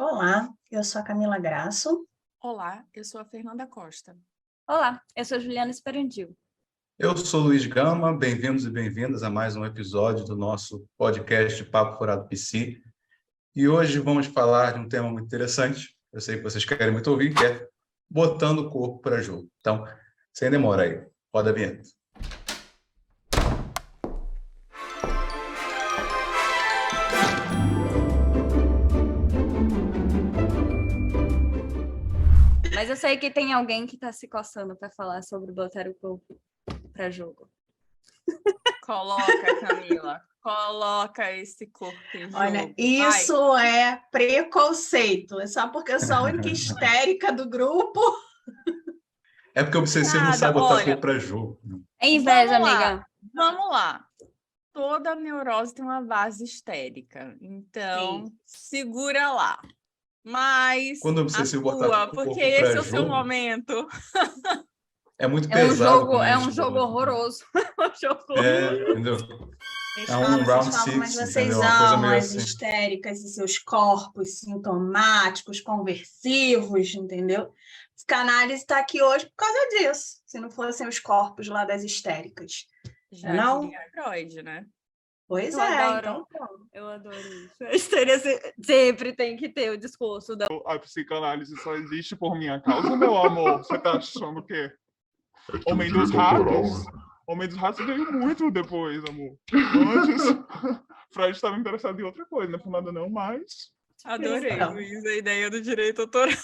Olá, eu sou a Camila Grasso. Olá, eu sou a Fernanda Costa. Olá, eu sou a Juliana Esperandil. Eu sou Luiz Gama, bem-vindos e bem-vindas a mais um episódio do nosso podcast Papo Furado PC. E hoje vamos falar de um tema muito interessante, eu sei que vocês querem muito ouvir, que é botando o corpo para jogo. Então, sem demora aí, roda a vinheta. Mas eu sei que tem alguém que está se coçando para falar sobre botar o corpo para jogo. Coloca, Camila, coloca esse corpo em jogo. Olha, isso é preconceito. É só porque eu sou a única histérica do grupo. É porque o obsessivo não sabe botar o corpo para jogo. É inveja, Vamos lá. amiga. Vamos lá. Toda neurose tem uma base histérica. Então, segura lá. Mas Quando o obsessivo botar o corpo porque pra esse é o seu jogo, momento. é muito pesado. É um jogo horroroso. Entendeu? É um Vocês round falam, mas six, vocês entendeu? Uma coisa amam meio as assim. histéricas e seus corpos sintomáticos, conversivos, entendeu? Psicanálise está aqui hoje por causa disso. Se não fossem os corpos lá das histéricas. Já Não? diria Freud, né? Pois Eu é, adoro. então pronto. Eu adoro isso. A história sempre tem que ter o discurso da... A psicanálise só existe por minha causa, meu amor. Você tá achando o quê? Homem dos ratos? Homem dos ratos veio muito depois, amor. Antes, Freud estava interessado em outra coisa, não é por nada não, mas... Adorei, Então. Luiz, a ideia do direito autoral.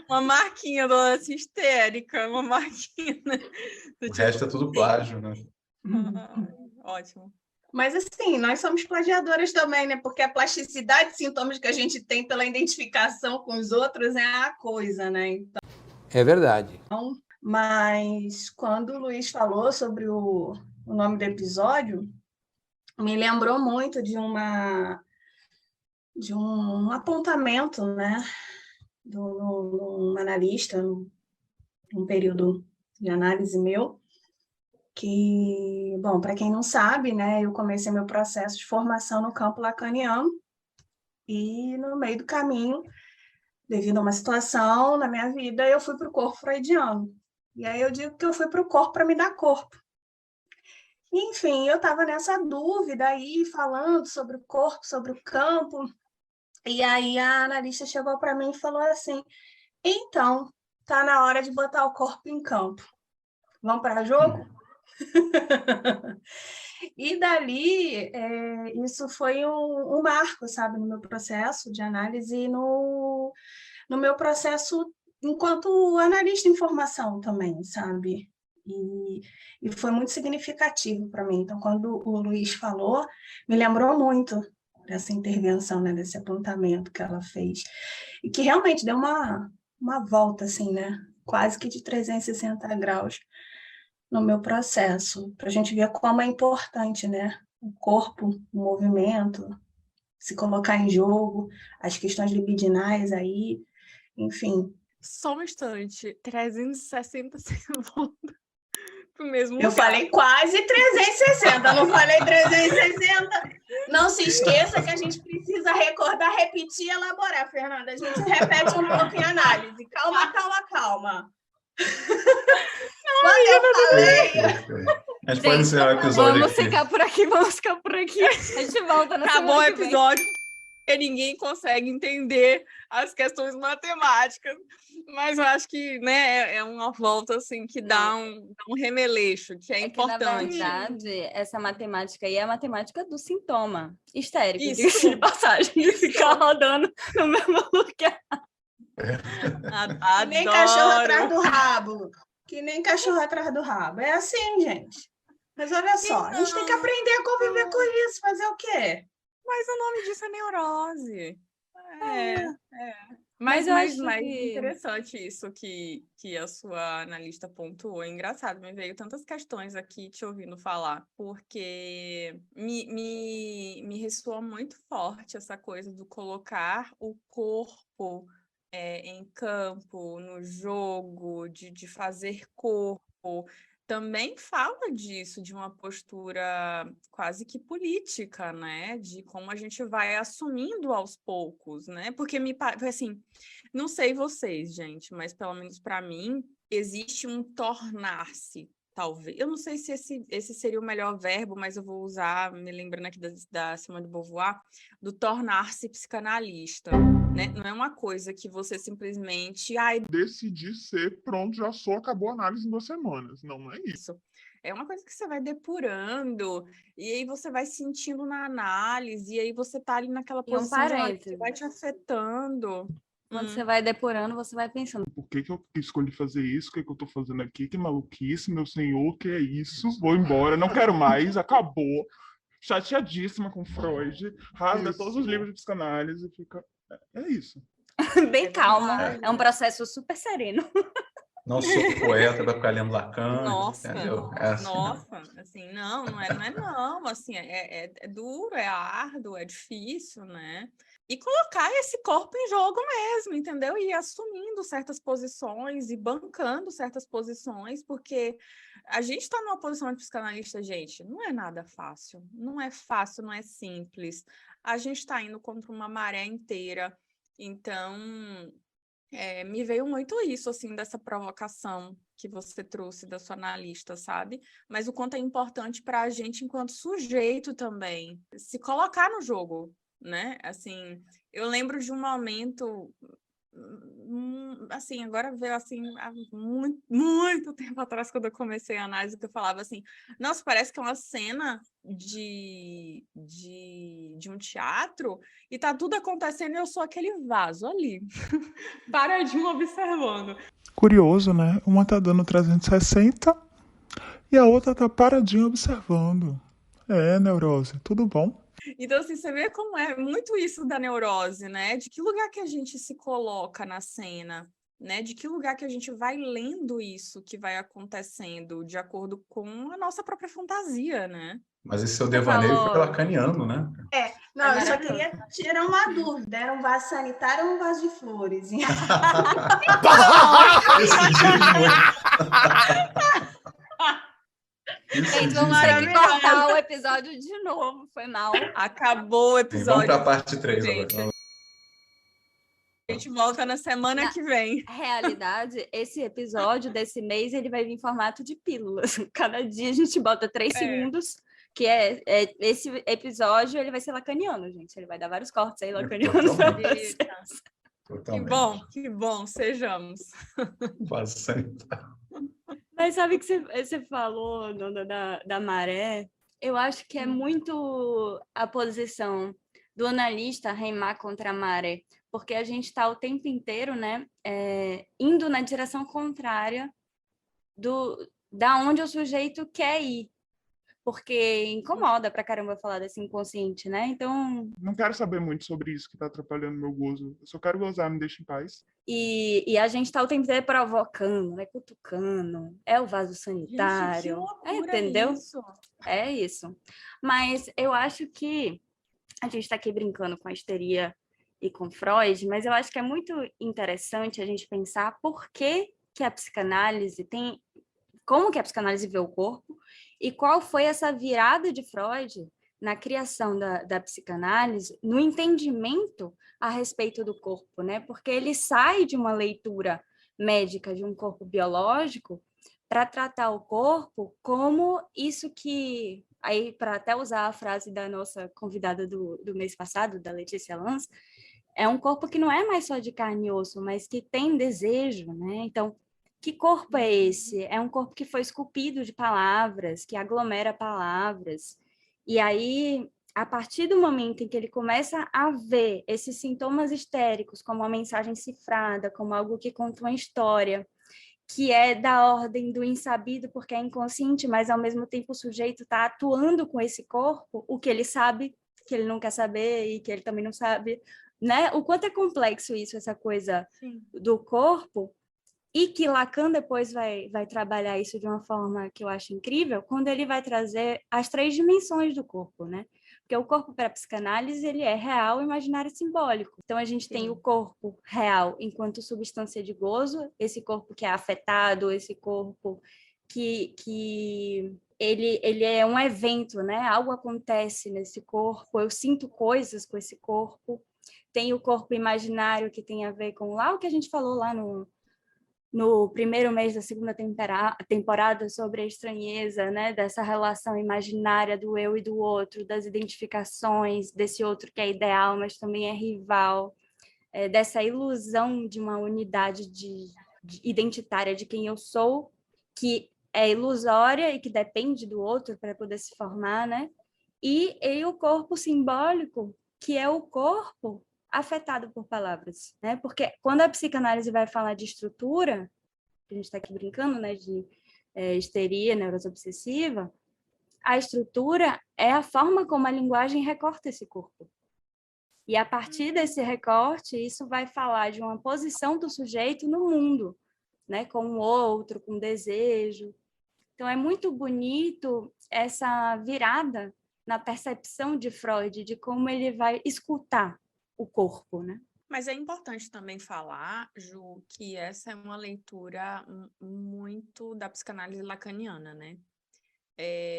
Uma marquinha da histérica, uma marquinha. O resto é tudo plágio, né? Ótimo. Mas assim, nós somos plagiadoras também, né? Porque a plasticidade de sintomas que a gente tem pela identificação com os outros é a coisa, né? Então, É verdade. mas quando o Luiz falou sobre o nome do episódio, me lembrou muito de um apontamento, né? De um analista, num período de análise meu, que, bom, para quem não sabe, né, eu comecei meu processo de formação no campo lacaniano e no meio do caminho, devido a uma situação na minha vida, eu fui para o corpo freudiano. E aí eu digo que eu fui para o corpo para me dar corpo. Enfim, eu estava nessa dúvida aí, falando sobre o corpo, sobre o campo, e aí a analista chegou para mim e falou assim, então, tá na hora de botar o corpo em campo. Vamos para jogo? E dali, isso foi um marco, sabe, no meu processo de análise e no meu processo enquanto analista em formação também, sabe? E foi muito significativo para mim. Então, quando o Luiz falou, me lembrou muito dessa intervenção, né, desse apontamento que ela fez. E que realmente deu uma volta, assim, né? Quase que de 360 graus no meu processo, para a gente ver como é importante, né? O corpo, o movimento, se colocar em jogo, as questões libidinais aí, enfim. Só um instante, 360 segundos pro mesmo Eu lugar. falei quase 360, não falei 360. Não se esqueça que a gente precisa recordar, repetir e elaborar, Fernanda. A gente repete um pouco em análise. Calma. Quando eu falei... A gente pode encerrar o episódio Vamos aqui. ficar por aqui. A gente volta na Acabou o semana que vem. episódio, porque ninguém consegue entender as questões matemáticas. Mas eu acho que, né, é uma volta assim que dá um remeleixo, que é importante. Que, na verdade, essa matemática aí é a matemática do sintoma histérico, Isso. diga-se de passagem, de ficar rodando no mesmo lugar. Que nem cachorro atrás do rabo. Que nem cachorro atrás do rabo. É assim, gente. Mas olha só, a gente tem que aprender a conviver com isso. Fazer o quê? Mas o nome disso é neurose. Mas eu acho Mas que- interessante isso que a sua analista pontuou. É engraçado, me veio tantas questões aqui te ouvindo falar, porque me ressoa muito forte essa coisa do colocar o corpo em campo, no jogo, de fazer corpo. também fala disso, de uma postura quase que política, né? De como a gente vai assumindo aos poucos, né? Porque me parece assim, não sei vocês, gente, mas pelo menos para mim, existe um tornar-se, talvez. Eu não sei se esse seria o melhor verbo, mas eu vou usar, me lembrando aqui da Simone de Beauvoir, do tornar-se psicanalista, né? Não é uma coisa que você simplesmente, Decidi ser, pronto, já sou, acabou a análise em 2 semanas. Não, não é isso. isso. É uma coisa que você vai depurando, e aí você vai sentindo na análise, e aí você tá ali naquela E um posição de análise que parênteses. vai te afetando. Quando você vai depurando, você vai pensando. Por que eu escolhi fazer isso? O que eu tô fazendo aqui? Que maluquice, meu senhor, que é isso? Vou embora, não quero mais, acabou. Chateadíssima com Freud, rasga todos os livros de psicanálise, fica... É isso. Bem calma. verdade. É um processo super sereno. Não sou poeta para ficar lendo Lacan, Nossa, entendeu? É assim, nossa, assim, não é não, assim, é duro, é árduo, é difícil, né? E colocar esse corpo em jogo mesmo, entendeu? E ir assumindo certas posições e bancando certas posições, porque a gente está numa posição de psicanalista, gente, não é nada fácil, não é fácil, não é simples. A gente está indo contra uma maré inteira, então... me veio muito isso, assim, dessa provocação que você trouxe da sua analista, sabe? Mas o quanto é importante para a gente, enquanto sujeito também, se colocar no jogo, né? Assim, eu lembro de um momento, assim, agora veio, assim, há muito, muito tempo atrás, quando eu comecei a análise, que eu falava assim, nossa, parece que é uma cena de um teatro e tá tudo acontecendo e eu sou aquele vaso ali, paradinho observando. Curioso, né? Uma tá dando 360 e a outra tá paradinha observando. É, neurose, tudo bom? Então, assim, você vê como é muito isso da neurose, né? De que lugar que a gente se coloca na cena, né? De que lugar que a gente vai lendo isso que vai acontecendo de acordo com a nossa própria fantasia, né? mas esse seu devaneio foi lacaniano, né? Não, eu só maravilhoso. queria tirar uma dúvida. Era um vaso sanitário ou um vaso de flores? Esse dia de noite. Gente, vamos ter que cortar o episódio de novo. Foi mal. Acabou o Vamos episódio. para a parte 3 gente. agora. A gente volta na semana que vem. Realidade, esse episódio desse mês, ele vai vir em formato de pílulas. Cada dia a gente bota 3 segundos, que esse episódio, ele vai ser lacaniano, gente. Ele vai dar vários cortes aí lacanianos pra vocês. Totalmente. Que bom, sejamos. Vaso sanitário. Mas sabe que você falou da maré? Eu acho que é muito a posição do analista remar contra a maré, porque a gente está o tempo inteiro, né, indo na direção contrária da onde o sujeito quer ir, porque incomoda pra caramba falar desse inconsciente, né? Então... Não quero saber muito sobre isso que tá atrapalhando meu gozo. Eu só quero gozar, me deixa em paz. E a gente tá o tempo inteiro provocando, né? Cutucando. É o vaso sanitário. Gente, que loucura entendeu? isso. É isso. Mas eu acho que a gente está aqui brincando com a histeria e com Freud, mas eu acho que é muito interessante a gente pensar por que a psicanálise tem... Como que a psicanálise vê o corpo e qual foi essa virada de Freud na criação da psicanálise, no entendimento a respeito do corpo, né? Porque ele sai de uma leitura médica de um corpo biológico para tratar o corpo como isso que... Aí, para até usar a frase da nossa convidada do mês passado, da Letícia Lanz, é um corpo que não é mais só de carne e osso, mas que tem desejo, né? Então, que corpo é esse? É um corpo que foi esculpido de palavras, que aglomera palavras. E aí, a partir do momento em que ele começa a ver esses sintomas histéricos como uma mensagem cifrada, como algo que conta uma história, que é da ordem do insabido, porque é inconsciente, mas ao mesmo tempo o sujeito está atuando com esse corpo, o que ele sabe, que ele não quer saber e que ele também não sabe, né? O quanto é complexo isso, essa coisa do corpo, e que Lacan depois vai trabalhar isso de uma forma que eu acho incrível, quando ele vai trazer as 3 dimensões do corpo, né? Porque o corpo para a psicanálise, ele é real, imaginário e simbólico. Então, a gente tem o corpo real enquanto substância de gozo, esse corpo que é afetado, esse corpo que ele é um evento, né? Algo acontece nesse corpo, eu sinto coisas com esse corpo. Tem o corpo imaginário, que tem a ver com lá o que a gente falou lá no primeiro mês da segunda temporada sobre a estranheza, né? Dessa relação imaginária do eu e do outro, das identificações, desse outro que é ideal, mas também é rival, dessa ilusão de uma unidade de identitária de quem eu sou, que é ilusória e que depende do outro para poder se formar, né? E o corpo simbólico, que é o corpo afetado por palavras, né? Porque quando a psicanálise vai falar de estrutura, a gente está aqui brincando, né, de histeria, neurose obsessiva, a estrutura é a forma como a linguagem recorta esse corpo. E a partir desse recorte, isso vai falar de uma posição do sujeito no mundo, né, com o outro, com desejo. Então, é muito bonito essa virada na percepção de Freud, de como ele vai escutar o corpo, né? Mas é importante também falar, Ju, que essa é uma leitura muito da psicanálise lacaniana, né?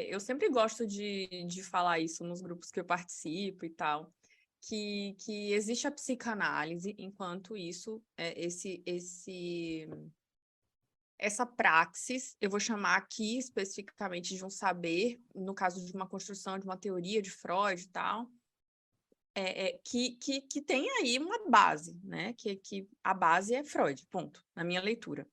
Eu sempre gosto de falar isso nos grupos que eu participo e tal, que existe a psicanálise, enquanto isso, essa praxis, eu vou chamar aqui especificamente de um saber, no caso de uma construção de uma teoria de Freud e tal, que tem aí uma base, né? Que a base é Freud, ponto, na minha leitura.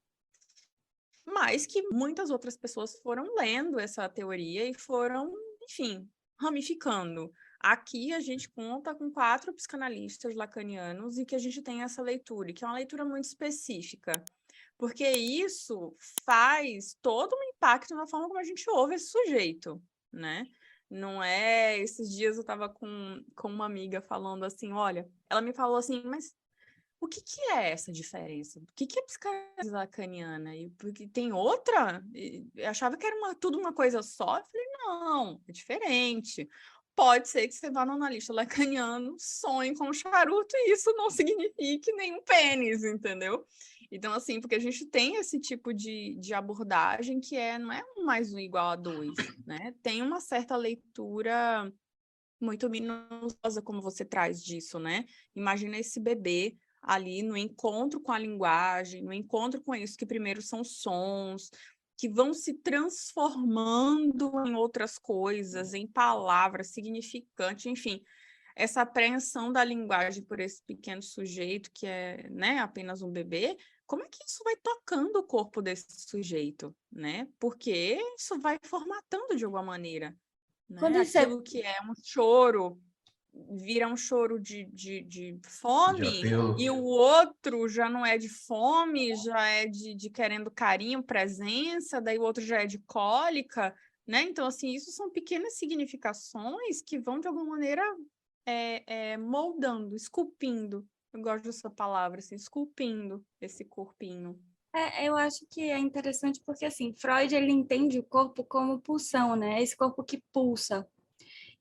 Mas que muitas outras pessoas foram lendo essa teoria e foram, enfim, ramificando. Aqui a gente conta com 4 psicanalistas lacanianos e que a gente tem essa leitura, que é uma leitura muito específica, porque isso faz todo um impacto na forma como a gente ouve esse sujeito, né? Não é... Esses dias eu estava com uma amiga falando assim, olha, ela me falou assim, mas o que é essa diferença? O que é psicanálise lacaniana? E porque tem outra? Eu achava que era tudo uma coisa só. Eu falei, não, é diferente. Pode ser que você vá no analista lacaniano, sonhe com um charuto e isso não signifique nenhum pênis, entendeu? Então, assim, porque a gente tem esse tipo de abordagem que não é 1 mais 1 igual a 2, né? Tem uma certa leitura muito minuciosa, como você traz disso, né? Imagina esse bebê ali no encontro com a linguagem, no encontro com isso, que primeiro são sons, que vão se transformando em outras coisas, em palavras significantes, enfim, essa apreensão da linguagem por esse pequeno sujeito que é, né, apenas um bebê, como é que isso vai tocando o corpo desse sujeito, né? Porque isso vai formatando de alguma maneira, né? Aquilo que é um choro vira um choro de fome, e o outro já não é de fome, já é de querendo carinho, presença, daí o outro já é de cólica, né? Então, assim, isso são pequenas significações que vão, de alguma maneira, moldando, esculpindo. Eu gosto dessa palavra, assim, esculpindo esse corpinho. Eu acho que é interessante porque, assim, Freud, ele entende o corpo como pulsão, né? Esse corpo que pulsa.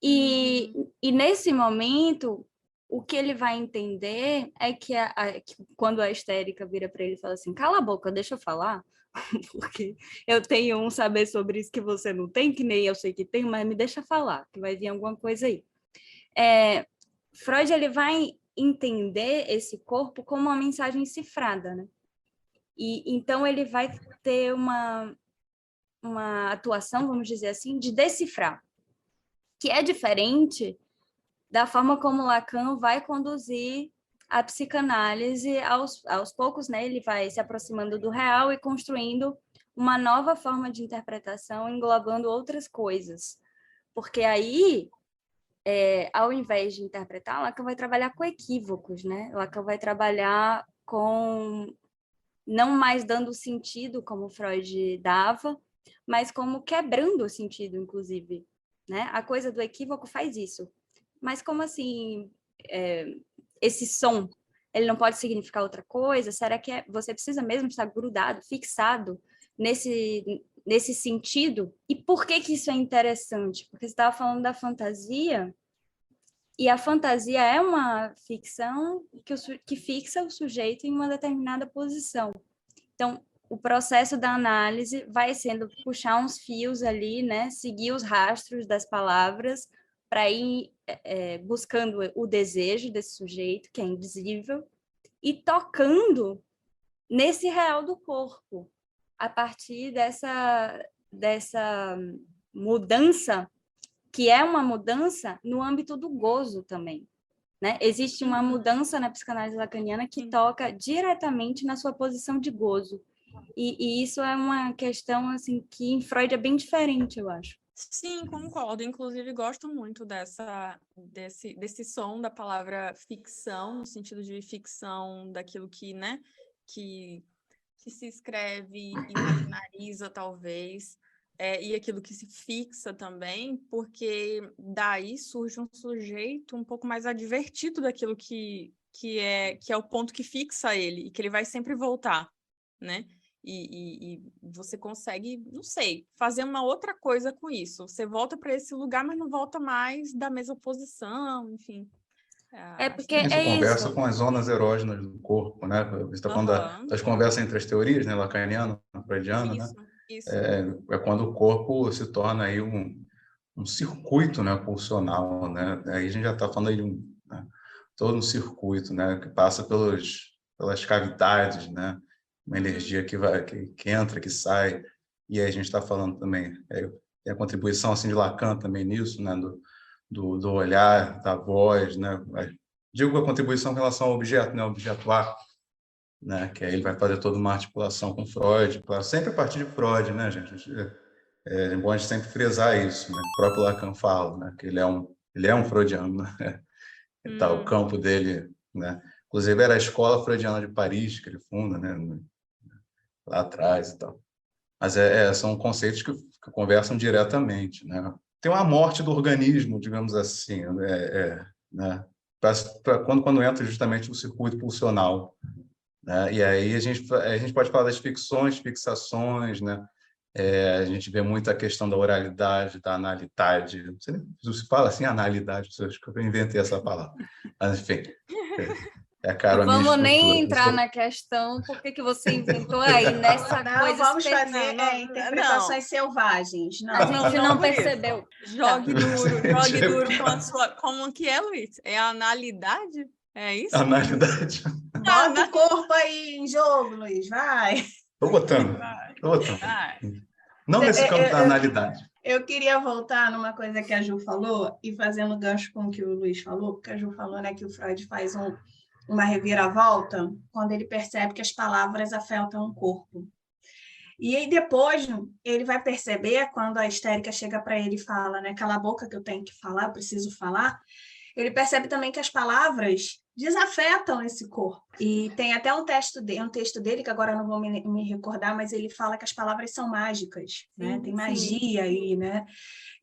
E nesse momento, o que ele vai entender é que, que quando a histérica vira para ele e fala assim, cala a boca, deixa eu falar, porque eu tenho um saber sobre isso que você não tem, que nem eu sei que tem, mas me deixa falar, que vai vir alguma coisa aí. Freud, ele vai entender esse corpo como uma mensagem cifrada, né? E então ele vai ter uma atuação, vamos dizer assim, de decifrar, que é diferente da forma como Lacan vai conduzir a psicanálise aos poucos, né? Ele vai se aproximando do real e construindo uma nova forma de interpretação, englobando outras coisas. Porque aí, ao invés de interpretar, Lacan vai trabalhar com equívocos, né? Lacan vai trabalhar com não mais dando sentido como Freud dava, mas como quebrando o sentido, inclusive, né? A coisa do equívoco faz isso. Mas como assim, esse som, ele não pode significar outra coisa? Será que você precisa mesmo estar grudado, fixado nesse sentido? E por que isso é interessante? Porque você estava falando da fantasia, e a fantasia é uma ficção que fixa o sujeito em uma determinada posição. Então, o processo da análise vai sendo puxar uns fios ali, né? Seguir os rastros das palavras para ir buscando o desejo desse sujeito, que é invisível, e tocando nesse real do corpo, a partir dessa mudança, que é uma mudança no âmbito do gozo também. Né? Existe uma mudança na psicanálise lacaniana que toca diretamente na sua posição de gozo. E isso é uma questão assim, que em Freud é bem diferente, eu acho. Sim, concordo. Inclusive, gosto muito desse som da palavra ficção, no sentido de ficção daquilo que, né, que se escreve, imaginariza, talvez, e aquilo que se fixa também, porque daí surge um sujeito um pouco mais advertido daquilo que é o ponto que fixa ele, e que ele vai sempre voltar, né? E você consegue, não sei, fazer uma outra coisa com isso. Você volta para esse lugar, mas não volta mais da mesma posição, enfim. Porque isso é conversa isso. com as zonas erógenas do corpo, né? Você está falando das conversas entre as teorias, né? Lacaniana, freudiana, né? Isso. É quando o corpo se torna aí um circuito, né, pulsional, né? Aí a gente já está falando aí de todo um circuito, né, que passa pelas cavidades, né? Uma energia que entra, que sai, e aí a gente está falando também, e a contribuição assim, de Lacan também nisso, né, do olhar, da voz, né, digo a contribuição em relação ao objeto, né, ao objeto A, né, que aí ele vai fazer toda uma articulação com Freud, claro, sempre a partir de Freud, né, gente, é bom a gente sempre frisar isso, né, o próprio Lacan fala, né, que ele é um freudiano, né, tá, o campo dele, né, inclusive era a Escola Freudiana de Paris, que ele funda, né, lá atrás e tal. Mas são conceitos que conversam diretamente, né? Tem uma morte do organismo, digamos assim, né? Quando entra justamente o circuito pulsional, né? E aí a gente pode falar das ficções, fixações, né? A gente vê muito a questão da oralidade, da analidade. Não sei se fala assim, analidade, acho que eu inventei essa palavra. Mas, enfim, Vamos nem entrar na questão, por que você inventou aí nessa coisa... Vamos fazer interpretações selvagens. A gente não percebeu. Jogue duro como que é, Luiz? É a analidade? É isso? Analidade. Bota o corpo aí em jogo, Luiz, vai. Estou botando. Não nesse campo da analidade. Eu queria voltar numa coisa que a Ju falou, e fazendo gancho com o que o Luiz falou, porque a Ju falou, né, que o Freud faz uma reviravolta quando ele percebe que as palavras afetam o corpo. E aí depois ele vai perceber, quando a histérica chega para ele e fala, né, cala a boca que eu tenho que falar, eu preciso falar, ele percebe também que as palavras desafetam esse corpo. E tem até um texto dele, que agora eu não vou me recordar, mas ele fala que as palavras são mágicas, né? Tem magia aí, né?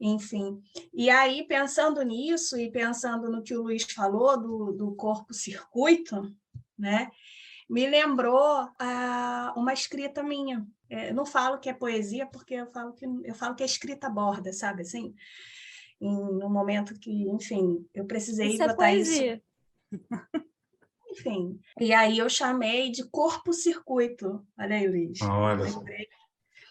Enfim. E aí, pensando nisso e pensando no que o Luiz falou do corpo-circuito, né? Me lembrou uma escrita minha. Eu não falo que é poesia, porque eu falo que é escrita à borda, sabe assim? No momento que, enfim, eu precisei botar poesia. Isso. Enfim, e aí eu chamei de corpo-circuito. Olha aí, Luiz. Olha só.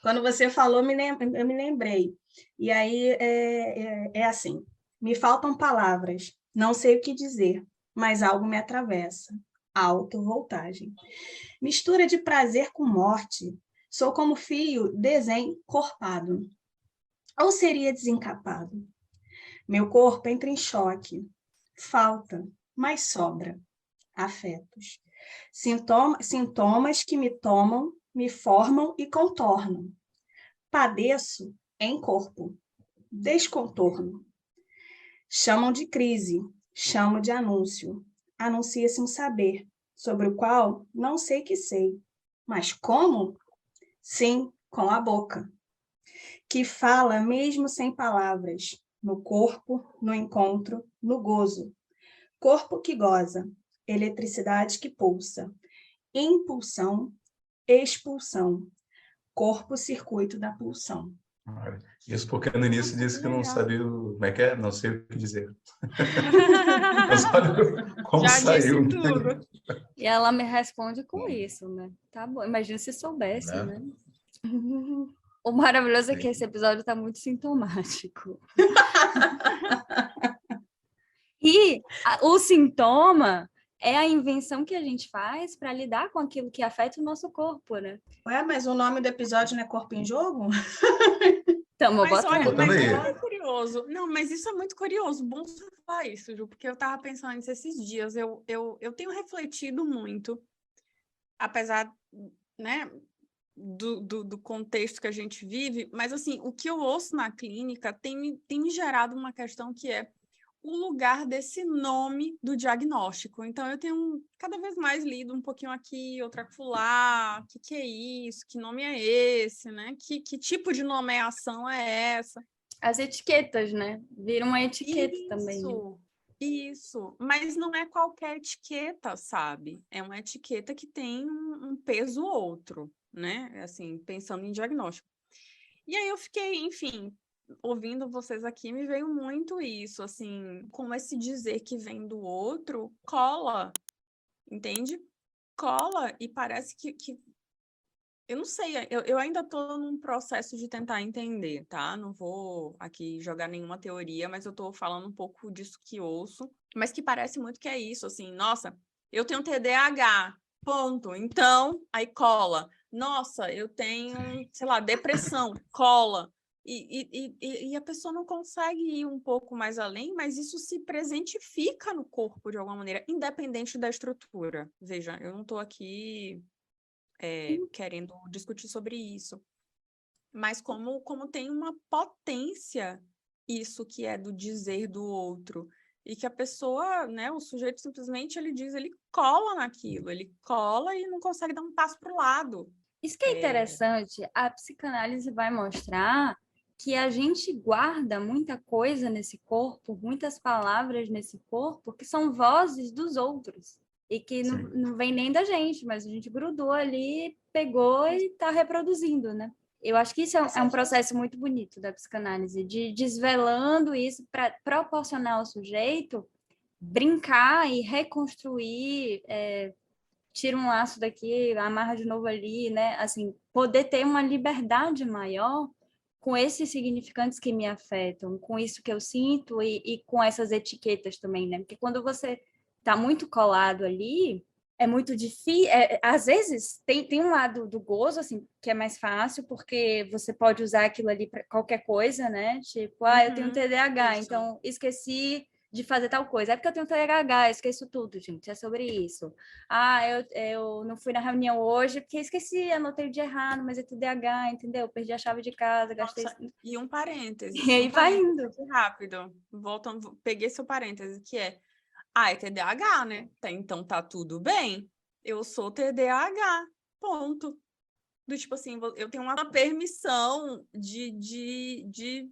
Quando você falou, eu me lembrei. E aí é assim, me faltam palavras, não sei o que dizer, mas algo me atravessa. Autovoltagem. Mistura de prazer com morte. Sou como fio desencorpado. Ou seria desencapado? Meu corpo entra em choque. Falta, mas sobra. Afetos. Sintomas que me tomam, me formam e contornam. Padeço em corpo. Descontorno. Chamam de crise. Chamo de anúncio. Anuncia-se um saber, sobre o qual não sei que sei. Mas como? Sim, com a boca. Que fala mesmo sem palavras. No corpo, no encontro, no gozo. Corpo que goza, eletricidade que pulsa, impulsão, expulsão, corpo-circuito da pulsão. Isso porque no início disse que não sabia como é que é, não sei o que dizer. Mas olha como já saiu. Disse tudo. E ela me responde com isso, né? Tá bom, imagina se soubesse, né? O maravilhoso é que esse episódio tá muito sintomático. E o sintoma é a invenção que a gente faz para lidar com aquilo que afeta o nosso corpo, né? Ué, mas o nome do episódio não é Corpo em Jogo? Tamo Mas olha, botando. mas aí. é muito curioso. Não, mas isso é muito curioso. Bom você falar isso, Ju, porque eu tava pensando nisso esses dias. Eu tenho refletido muito, apesar, né, do contexto que a gente vive, mas assim, o que eu ouço na clínica tem me gerado uma questão que é o lugar desse nome do diagnóstico. Então, eu tenho cada vez mais lido um pouquinho aqui, outra acolá, o que é isso, que nome é esse, né? Que tipo de nomeação é essa? As etiquetas, né? Vira uma etiqueta também. Isso, mas não é qualquer etiqueta, sabe? É uma etiqueta que tem um peso outro, né? Assim, pensando em diagnóstico. E aí eu fiquei, enfim, ouvindo vocês aqui, me veio muito isso, assim, como esse dizer que vem do outro cola, entende? Cola e parece que eu não sei, eu ainda estou num processo de tentar entender, tá? Não vou aqui jogar nenhuma teoria, mas eu estou falando um pouco disso que ouço, mas que parece muito que é isso, assim, nossa, eu tenho TDAH, ponto, então, aí cola. Nossa, eu tenho, sei lá, depressão, cola. E a pessoa não consegue ir um pouco mais além, mas isso se presentifica no corpo de alguma maneira, independente da estrutura. Veja, eu não estou aqui querendo discutir sobre isso. Mas como tem uma potência isso que é do dizer do outro. E que a pessoa, né, o sujeito simplesmente ele cola naquilo, ele cola e não consegue dar um passo para o lado. Isso que é interessante, a psicanálise vai mostrar que a gente guarda muita coisa nesse corpo, muitas palavras nesse corpo, que são vozes dos outros. E que não vem nem da gente, mas a gente grudou ali, pegou e está reproduzindo, né? Eu acho que isso é um processo muito bonito da psicanálise, de desvelando isso para proporcionar ao sujeito brincar e reconstruir, tira um laço daqui, amarra de novo ali, né? Assim, poder ter uma liberdade maior com esses significantes que me afetam, com isso que eu sinto e com essas etiquetas também, né? Porque quando você está muito colado ali, é muito difícil. Às vezes, tem um lado do gozo, assim, que é mais fácil, porque você pode usar aquilo ali para qualquer coisa, né? Tipo, eu tenho TDAH, isso. então esqueci de fazer tal coisa. É porque eu tenho TDAH, esqueço tudo, gente, é sobre isso. Eu não fui na reunião hoje porque esqueci, anotei o dia errado, mas é TDAH, entendeu? Perdi a chave de casa, gastei... Nossa, e um parêntese. E aí vai indo. Rápido. Voltando, peguei seu parêntese, que é TDAH, né? Então tá tudo bem. Eu sou TDAH. Ponto. Do tipo assim, eu tenho uma permissão de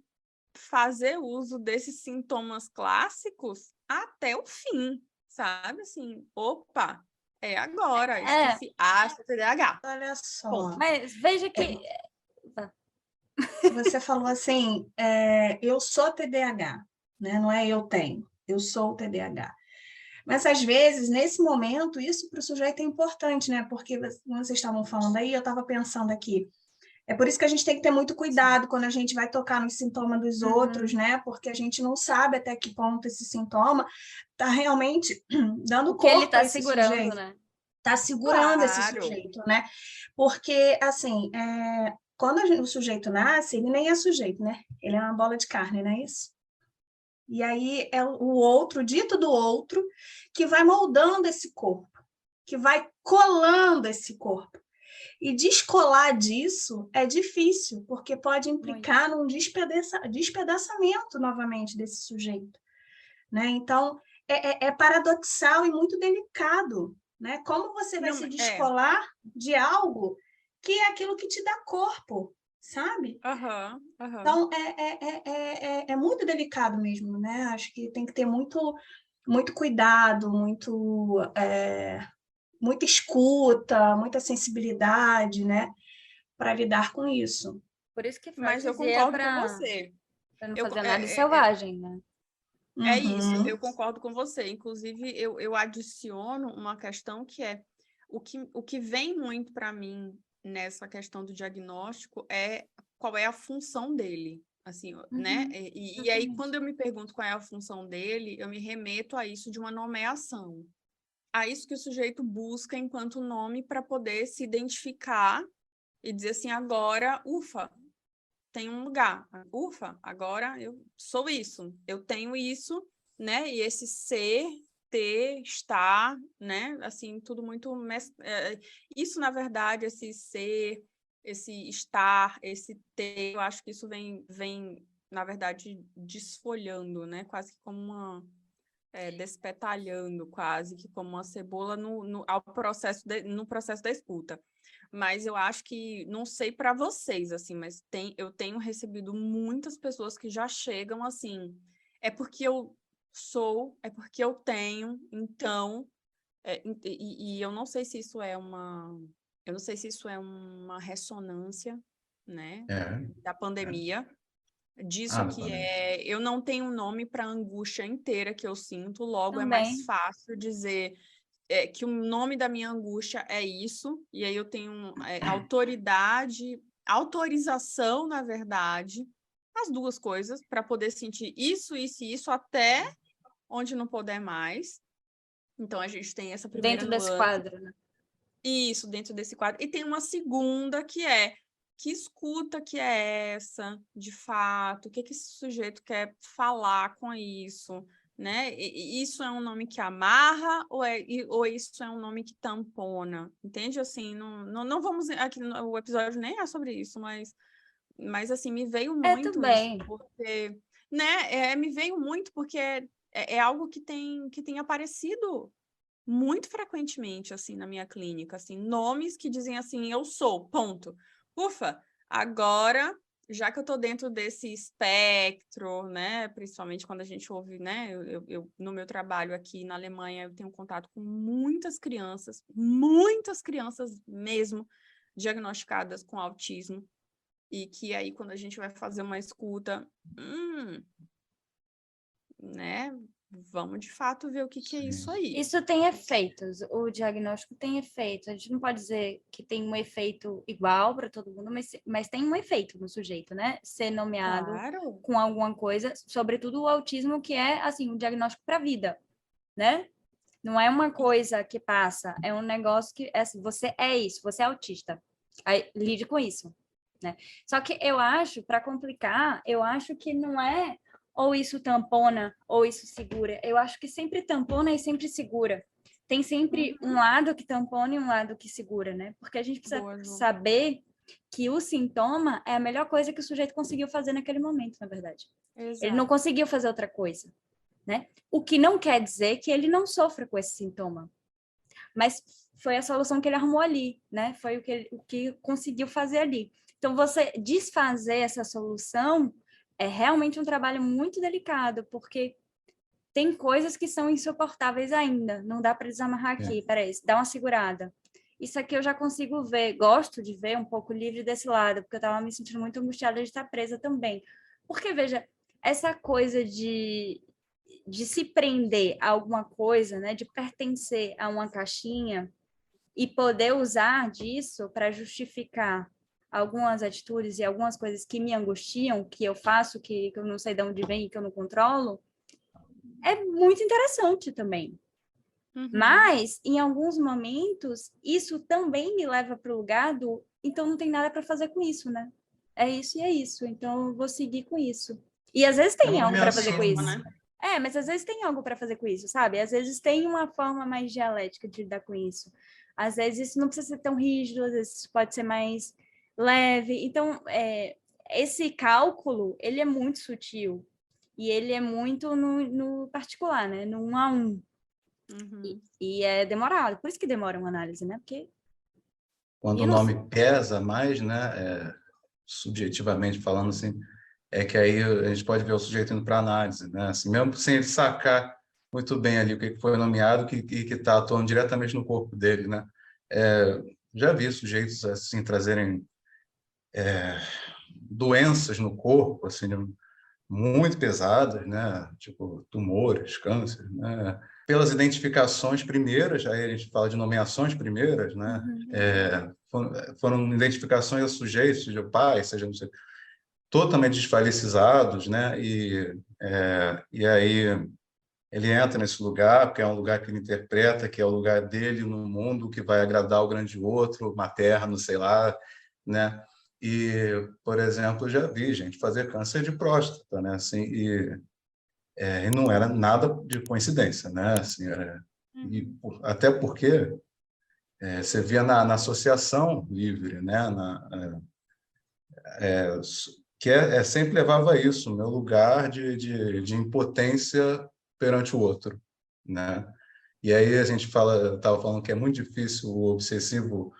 fazer uso desses sintomas clássicos até o fim, sabe? Assim, opa, é agora. Esqueci. Sou TDAH. Olha só. Ponto. Mas veja que... Você falou assim, eu sou TDAH, né? Não é eu tenho, eu sou TDAH. Mas, às vezes, nesse momento, isso para o sujeito é importante, né? Porque vocês estavam falando aí, eu estava pensando aqui. É por isso que a gente tem que ter muito cuidado quando a gente vai tocar nos sintomas dos outros, né? Porque a gente não sabe até que ponto esse sintoma está realmente dando corpo ele está a esse segurando, sujeito. né? Está segurando esse sujeito, né? Porque, assim, quando o sujeito nasce, ele nem é sujeito, né? Ele é uma bola de carne, não é isso? E aí é o outro, dito do outro, que vai moldando esse corpo, que vai colando esse corpo. E descolar disso é difícil, porque pode implicar num despedaçamento novamente desse sujeito, né? Então, é paradoxal e muito delicado, né? Como você vai se descolar de algo que é aquilo que te dá corpo, sabe? Então, é muito delicado mesmo, né? Acho que tem que ter muito cuidado, muita escuta, muita sensibilidade, né? Para lidar com isso. Por isso que Mas eu concordo com você. Para não fazer análise selvagem, né? É isso, Uhum. eu concordo com você. Inclusive, eu adiciono uma questão que é o que vem muito para mim nessa questão do diagnóstico é qual é a função dele, assim, né? Uhum, E aí, quando exatamente. eu me pergunto qual é a função dele, eu me remeto a isso de uma nomeação, a isso que o sujeito busca enquanto nome para poder se identificar e dizer assim, agora, ufa, tem um lugar. Ufa, agora eu sou isso. Eu tenho isso, né? E esse ser, ter, estar, né? Assim, tudo muito... Isso, na verdade, esse ser, esse estar, esse ter, eu acho que isso vem na verdade, desfolhando, né? Quase que como uma... despetalhando quase que como uma cebola no processo da escuta. Mas eu acho que, não sei para vocês, assim, mas eu tenho recebido muitas pessoas que já chegam assim, é porque eu sou, é porque eu tenho, então, e eu não sei se isso é eu não sei se isso é uma ressonância, né, É. da pandemia, Ah, disso da que pandemia. eu não tenho um nome para a angústia inteira que eu sinto, logo é mais Também. fácil dizer que o nome da minha angústia é isso, e aí eu tenho autorização, na verdade, as duas coisas, para poder sentir isso, isso e isso, até onde não puder mais. Então, a gente tem essa primeira Dentro desse nuance, quadro, né? isso, dentro desse quadro. E tem uma segunda que é, que escuta que é essa, de fato? O que esse sujeito quer falar com isso? Né? E isso é um nome que amarra ou isso é um nome que tampona? Entende? Assim, não vamos... Aqui, o episódio nem é sobre isso, mas assim, me veio muito isso, Também. porque... Né? Me veio muito porque é algo que tem aparecido muito frequentemente, assim, na minha clínica, assim, nomes que dizem assim, eu sou, ponto. Ufa, agora, já que eu estou dentro desse espectro, né, principalmente quando a gente ouve, né, no meu trabalho aqui na Alemanha, eu tenho contato com muitas crianças mesmo, diagnosticadas com autismo, e que aí, quando a gente vai fazer uma escuta, né, vamos de fato ver o que é isso Sim. aí. Isso tem efeitos, o diagnóstico tem efeitos. A gente não pode dizer que tem um efeito igual para todo mundo, mas tem um efeito no sujeito, né? Ser nomeado Claro. com alguma coisa, sobretudo o autismo, que é, assim, um diagnóstico para a vida, né? Não é uma coisa que passa, é um negócio que, assim, você é isso, você é autista. Aí, lide com isso, né? Só que eu acho, para complicar, eu acho que não é ou isso tampona ou isso segura. Eu acho que sempre tampona e sempre segura. Tem sempre um lado que tampona e um lado que segura, né? Porque a gente precisa Boa, Ju. saber que o sintoma é a melhor coisa que o sujeito conseguiu fazer naquele momento, na verdade. Exato. Ele não conseguiu fazer outra coisa, né? O que não quer dizer que ele não sofra com esse sintoma. Mas foi a solução que ele arrumou ali, né? Foi o que conseguiu fazer ali. Então, você desfazer essa solução é realmente um trabalho muito delicado, porque tem coisas que são insuportáveis ainda. Não dá para desamarrar aqui, peraí, dá uma segurada. Isso aqui eu já consigo ver, gosto de ver um pouco livre desse lado, porque eu estava me sentindo muito angustiada de estar presa também. Porque, veja, essa coisa de se prender a alguma coisa, né, de pertencer a uma caixinha e poder usar disso para justificar algumas atitudes e algumas coisas que me angustiam, que eu faço, que eu não sei de onde vem e que eu não controlo, é muito interessante também. Uhum. Mas, em alguns momentos, isso também me leva para o lugar do então não tem nada para fazer com isso, né? É isso e é isso, então eu vou seguir com isso. E às vezes tem algo para fazer com isso. Né? Mas às vezes tem algo para fazer com isso, sabe? Às vezes tem uma forma mais dialética de lidar com isso. Às vezes isso não precisa ser tão rígido, às vezes pode ser mais leve. Então, esse cálculo, ele é muito sutil. E ele é muito no particular, né? No 1 a 1. Uhum. E é demorado. Por isso que demora uma análise, né? Porque... Quando o nome pesa mais, né, subjetivamente falando assim, é que aí a gente pode ver o sujeito indo para análise, né? Assim, mesmo sem ele sacar muito bem ali o que foi nomeado e que está atuando diretamente no corpo dele, né? Já vi sujeitos assim trazerem doenças no corpo, assim, muito pesadas, né? Tipo tumores, câncer, né? Pelas identificações primeiras, aí a gente fala de nomeações primeiras, né? Foram identificações a sujeitos, seja pai, seja não sei, totalmente desfalecizados, né? E aí ele entra nesse lugar, porque é um lugar que ele interpreta, que é o lugar dele no mundo, que vai agradar o grande outro, materno, sei lá, né? E, por exemplo, eu já vi gente fazer câncer de próstata, né? Assim, e não era nada de coincidência, né? Assim, até porque você via na associação livre, né? Que sempre levava isso, meu lugar de impotência perante o outro, né? E aí a gente estava falando que é muito difícil o obsessivo,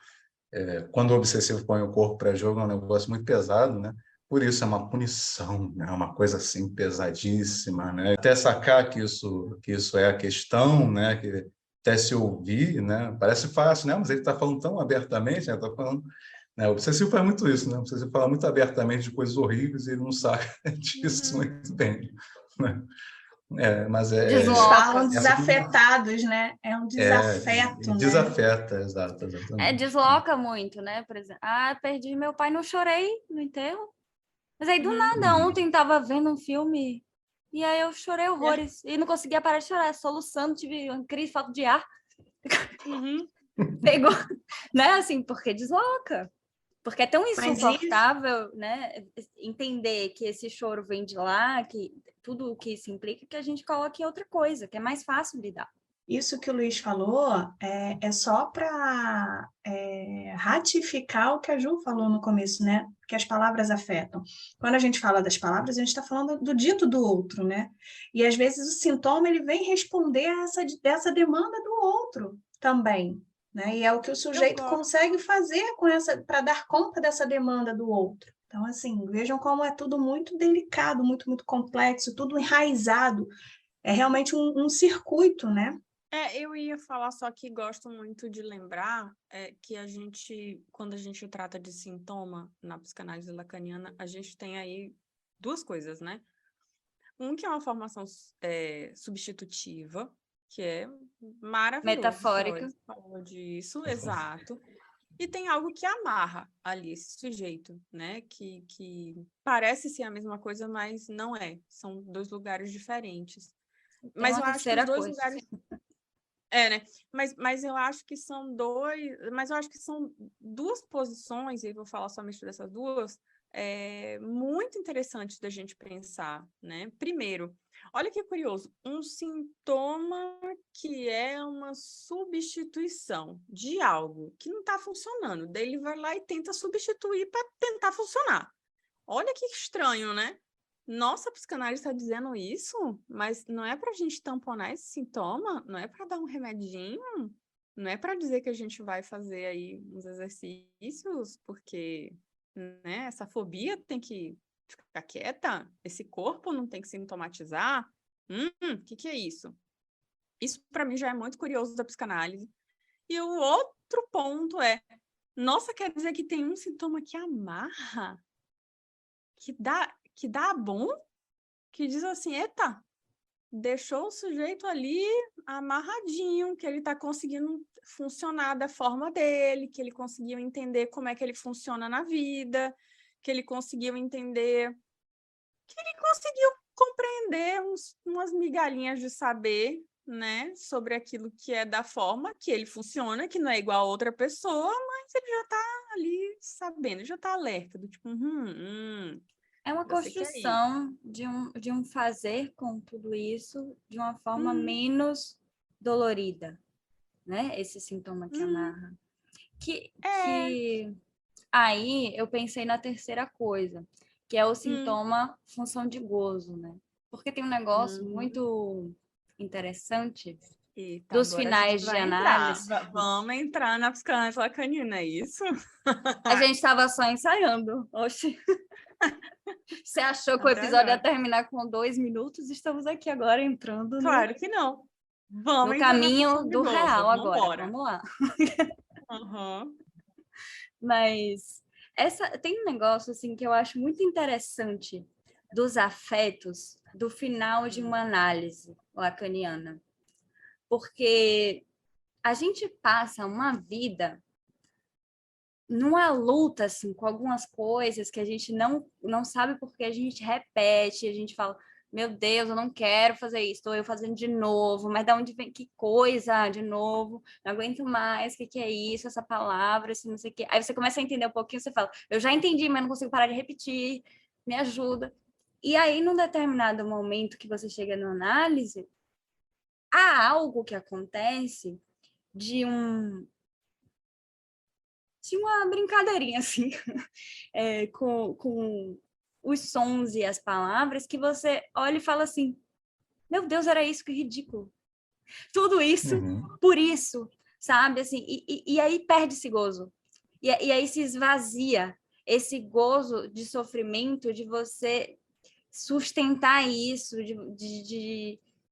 quando o obsessivo põe o corpo para jogo, é um negócio muito pesado, né? Por isso é uma punição, né? Uma coisa assim pesadíssima, né? Até sacar que isso é a questão, né? Que até se ouvir, né? Parece fácil, né? Mas ele está falando tão abertamente, né? Tá falando, né? O obsessivo faz muito isso, né? O obsessivo fala muito abertamente de coisas horríveis e ele não sabe disso muito bem, né? Mas Eles falam desafetados, né? É um desafeto, né? Desafeta, exatamente. Desloca muito, né? Por exemplo, perdi meu pai, não chorei no enterro. Mas aí, do nada, ontem estava vendo um filme e aí eu chorei horrores. E não conseguia parar de chorar, soluçando, tive uma crise, falta de ar. Pegou, né? Assim, porque desloca. Porque é tão insuportável, né? Entender que esse choro vem de lá, que tudo o que isso implica, que a gente coloca em outra coisa, que é mais fácil lidar. Isso que o Luiz falou é só para ratificar o que a Ju falou no começo, né? Que as palavras afetam. Quando a gente fala das palavras, a gente está falando do dito do outro, né? E às vezes o sintoma ele vem responder a essa demanda do outro também, né? E é o que o sujeito consegue fazer para dar conta dessa demanda do outro. Então, assim, vejam como é tudo muito delicado, muito, muito complexo, tudo enraizado. É realmente um circuito, né? Eu ia falar só que gosto muito de lembrar que quando a gente trata de sintoma na psicanálise lacaniana, a gente tem aí duas coisas, né? Que é uma formação substitutiva, que é maravilhoso. Metafórica. Falou disso, exato. E tem algo que amarra ali esse sujeito, né? Que parece ser a mesma coisa, mas não é. São dois lugares diferentes. Mas eu acho que os dois lugares... né? Mas eu acho que são duas posições, e eu vou falar somente dessas duas, muito interessantes da gente pensar, né? Primeiro, olha que curioso, um sintoma que é uma substituição de algo que não está funcionando, daí ele vai lá e tenta substituir para tentar funcionar. Olha que estranho, né? Nossa, a psicanálise está dizendo isso, mas não é para a gente tamponar esse sintoma? Não é para dar um remedinho? Não é para dizer que a gente vai fazer aí uns exercícios, porque, né, essa fobia tem que ficar quieta? Esse corpo não tem que sintomatizar? Que é isso? Isso, para mim, já é muito curioso da psicanálise. E o outro ponto nossa, quer dizer que tem um sintoma que amarra? Que dá bom, que diz assim, eita, deixou o sujeito ali amarradinho, que ele está conseguindo funcionar da forma dele, que ele conseguiu entender como é que ele funciona na vida, que ele conseguiu entender, que ele conseguiu compreender umas migalhinhas de saber, né, sobre aquilo que é da forma que ele funciona, que não é igual a outra pessoa, mas ele já está ali sabendo, já está alerta, do tipo, É uma construção de um fazer com tudo isso de uma forma menos dolorida, né? Esse sintoma que amarra. Que aí eu pensei na terceira coisa, que é o sintoma função de gozo, né? Porque tem um negócio muito interessante dos finais de análise. Vamos entrar na psicanálise lacaniana, é isso? A gente estava só ensaiando. Oxi. Você achou que o episódio ia terminar com 2 minutos? Estamos aqui agora entrando Claro que não. Vamos no caminho do real agora. Vamos lá. Mas tem um negócio assim que eu acho muito interessante dos afetos do final de uma análise lacaniana. Porque a gente passa uma vida numa luta assim, com algumas coisas que a gente não sabe porque a gente repete, a gente fala, meu Deus, eu não quero fazer isso, estou eu fazendo de novo, mas de onde vem que coisa de novo? Não aguento mais, o que é isso, essa palavra, isso, não sei o quê. Aí você começa a entender um pouquinho, você fala, eu já entendi, mas não consigo parar de repetir, me ajuda. E aí, num determinado momento que você chega na análise, há algo que acontece de uma brincadeirinha, assim, com os sons e as palavras, que você olha e fala assim, meu Deus, era isso, que ridículo. Tudo isso, por isso, sabe? Assim, e aí perde esse gozo. E aí se esvazia esse gozo de sofrimento, de você sustentar isso,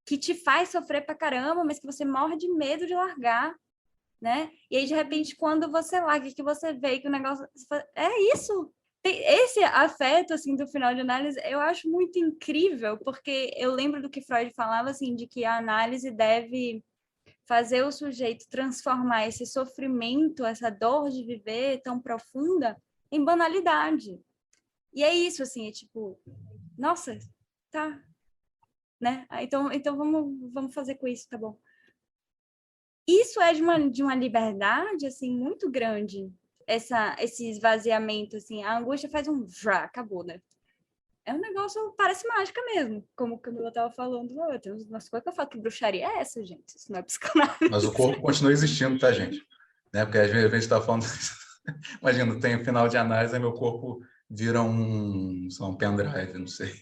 que te faz sofrer pra caramba, mas que você morre de medo de largar. Né? E aí, de repente, quando você larga, que você vê que o negócio... É isso! Esse afeto, assim, do final de análise, eu acho muito incrível, porque eu lembro do que Freud falava, assim, de que a análise deve fazer o sujeito transformar esse sofrimento, essa dor de viver tão profunda, em banalidade. E é isso, assim, é tipo, nossa, tá, né? Então vamos fazer com isso, tá bom. Isso é de uma liberdade, assim, muito grande, esse esvaziamento, assim, a angústia faz um vrá, acabou, né? É um negócio, parece mágica mesmo, como a Camila estava falando, tem umas coisas que eu falo, que bruxaria é essa, gente? Isso não é psicanálise. Mas o corpo continua existindo, tá, gente? Né? Porque às vezes a gente está falando... Imagina, tem o final de análise, aí meu corpo vira um pendrive, não sei.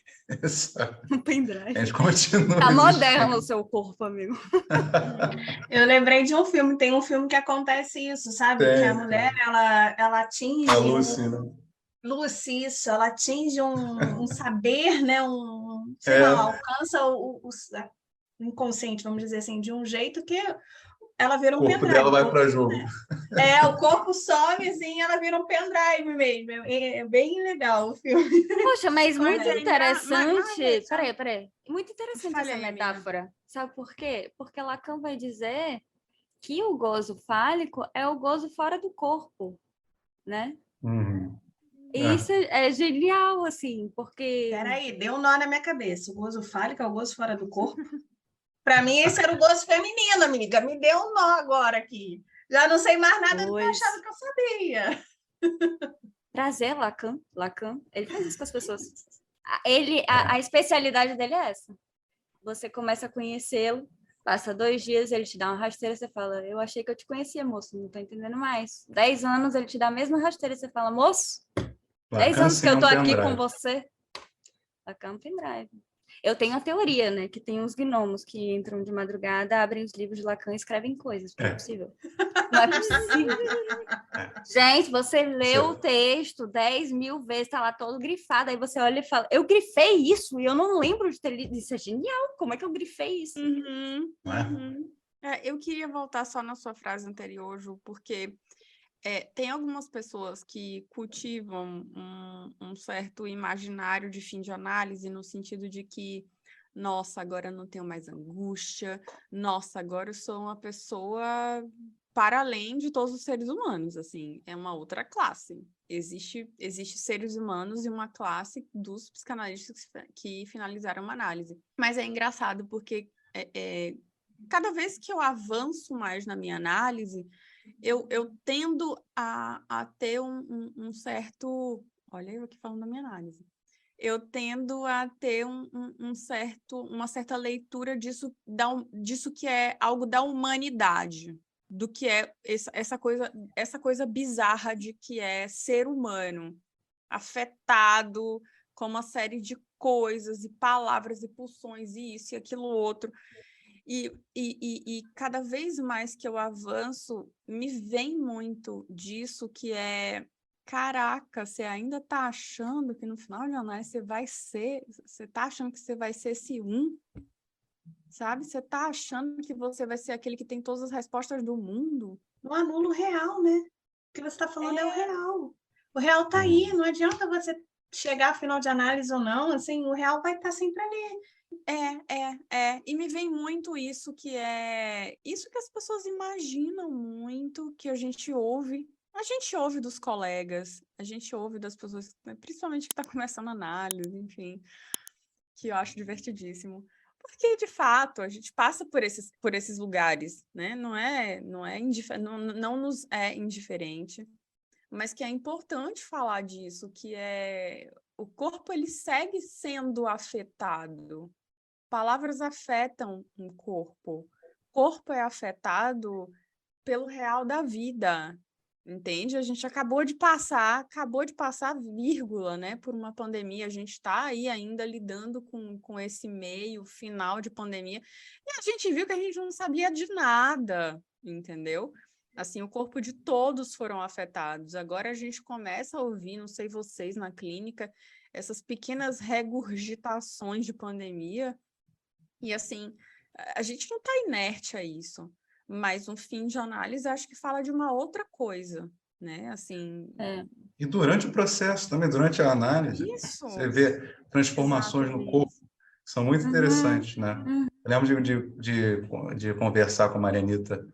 Um pendrive. A gente continua Tá existindo. moderno o seu corpo, amigo. Eu lembrei de um filme, tem um filme que acontece isso, sabe? Que a mulher, ela atinge... A Lucy, né? Lucy, isso, ela atinge um saber, né? Sei lá, alcança o inconsciente, vamos dizer assim, de um jeito que ela vira um pendrive. O corpo dela vai para jogo. O corpo some, assim, ela vira um pendrive mesmo. É bem legal o filme. Poxa, mas muito interessante... Peraí. Muito interessante essa metáfora. Amiga. Sabe por quê? Porque Lacan vai dizer que o gozo fálico é o gozo fora do corpo, né? E isso é genial, assim, porque... Peraí, deu um nó na minha cabeça. O gozo fálico é o gozo fora do corpo? Para mim, esse era o gozo feminino, amiga. Me deu um nó agora aqui. Já não sei mais nada do que eu achava que eu sabia. Prazer, Lacan. Ele faz isso com as pessoas. A especialidade dele é essa. Você começa a conhecê-lo, passa 2 dias, ele te dá uma rasteira, você fala, eu achei que eu te conhecia, moço, não tô entendendo mais. 10 anos, ele te dá a mesma rasteira, você fala, moço, 10 anos que eu tô aqui com você. Lacan pendrive. Eu tenho a teoria, né, que tem uns gnomos que entram de madrugada, abrem os livros de Lacan e escrevem coisas. Não é possível. Não é possível. Gente, você lê o texto 10.000 vezes, tá lá todo grifado, aí você olha e fala, eu grifei isso e eu não lembro de ter lido. Isso é genial. Como é que eu grifei isso? Eu queria voltar só na sua frase anterior, Ju, porque tem algumas pessoas que cultivam um certo imaginário de fim de análise, no sentido de que, nossa, agora eu não tenho mais angústia, nossa, agora eu sou uma pessoa para além de todos os seres humanos, assim, é uma outra classe. Existe seres humanos e uma classe dos psicanalistas que finalizaram uma análise. Mas é engraçado porque cada vez que eu avanço mais na minha análise, eu tendo a ter um certo... Olha, eu aqui falando da minha análise. Eu tendo a ter uma certa leitura disso que é algo da humanidade, do que é essa coisa bizarra de que é ser humano, afetado com uma série de coisas e palavras e pulsões e isso e aquilo outro. E cada vez mais que eu avanço, me vem muito disso que é, caraca, você ainda tá achando que no final de análise você tá achando que você vai ser esse sabe? Você tá achando que você vai ser aquele que tem todas as respostas do mundo? Não anula o real, né? O que você está falando é o real. O real tá aí, não adianta você chegar ao final de análise ou não, assim, o real vai estar sempre ali. E me vem muito isso que as pessoas imaginam muito, que a gente ouve dos colegas, a gente ouve das pessoas, né, principalmente que está começando análise, enfim, que eu acho divertidíssimo. Porque, de fato, a gente passa por esses lugares, né? Não nos é indiferente, mas que é importante falar disso, que o corpo ele segue sendo afetado. Palavras afetam um corpo. O corpo é afetado pelo real da vida, entende? A gente acabou de passar vírgula, né, por uma pandemia. A gente está aí ainda lidando com esse meio final de pandemia. E a gente viu que a gente não sabia de nada, entendeu? Assim, o corpo de todos foram afetados. Agora a gente começa a ouvir, não sei vocês na clínica, essas pequenas regurgitações de pandemia. E assim, a gente não está inerte a isso, mas um fim de análise acho que fala de uma outra coisa, né? Assim. E durante o processo também, durante a análise, Isso. você vê transformações no corpo, que são muito interessantes, né? Eu lembro de conversar com a Marianita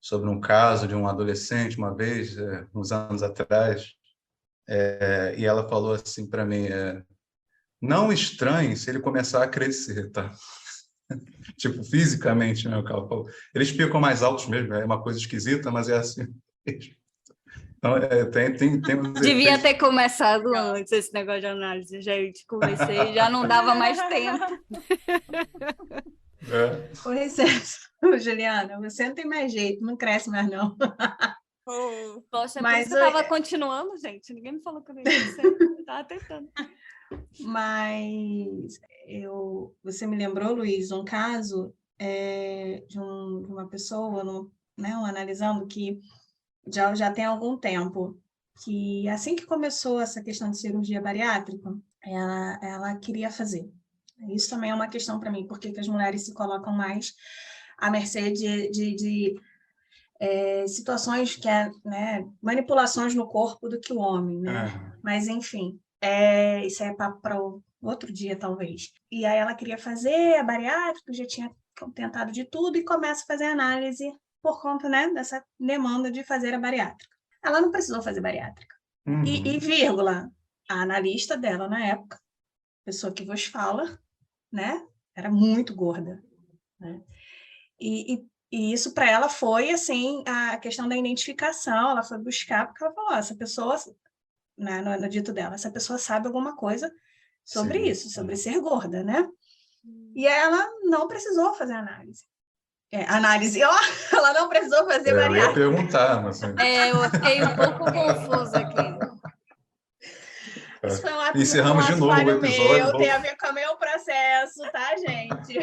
sobre um caso de um adolescente, uma vez, uns anos atrás, e ela falou assim para mim, não estranhe se ele começar a crescer, tá? Tipo, fisicamente, né, o que ela falou. Eles ficam mais altos mesmo, é uma coisa esquisita, mas é assim. Então, tem uns Devia efeitos... ter começado antes esse negócio de análise, gente. Comecei, já não dava mais tempo. Pois é, Juliana, você não tem mais jeito, não cresce mais, não. Poxa, por Mas isso eu estava continuando, gente. Ninguém me falou que eu não ia crescer. Eu estava tentando. Mas você me lembrou, Luiz, um caso de uma pessoa, analisando que já tem algum tempo, que assim que começou essa questão de cirurgia bariátrica, ela queria fazer. Isso também é uma questão para mim, porque as mulheres se colocam mais à mercê de situações que manipulações no corpo do que o homem, né? Mas, enfim, isso é papo para outro dia, talvez. E aí ela queria fazer a bariátrica, já tinha tentado de tudo e começa a fazer análise por conta, né, dessa demanda de fazer a bariátrica. Ela não precisou fazer bariátrica. E vírgula, a analista dela na época, pessoa que vos fala, né, era muito gorda, né? E isso para ela foi assim a questão da identificação. Ela foi buscar porque ela falou: essa pessoa, né, no dito dela, essa pessoa sabe alguma coisa sobre isso, sobre ser gorda, né? E ela não precisou fazer análise. Ela não precisou fazer bariátrica. Eu ia perguntar, mas... eu fiquei um pouco confusa aqui. Isso foi um ato, encerramos de novo o episódio. Tem a ver com o meu processo, tá, gente?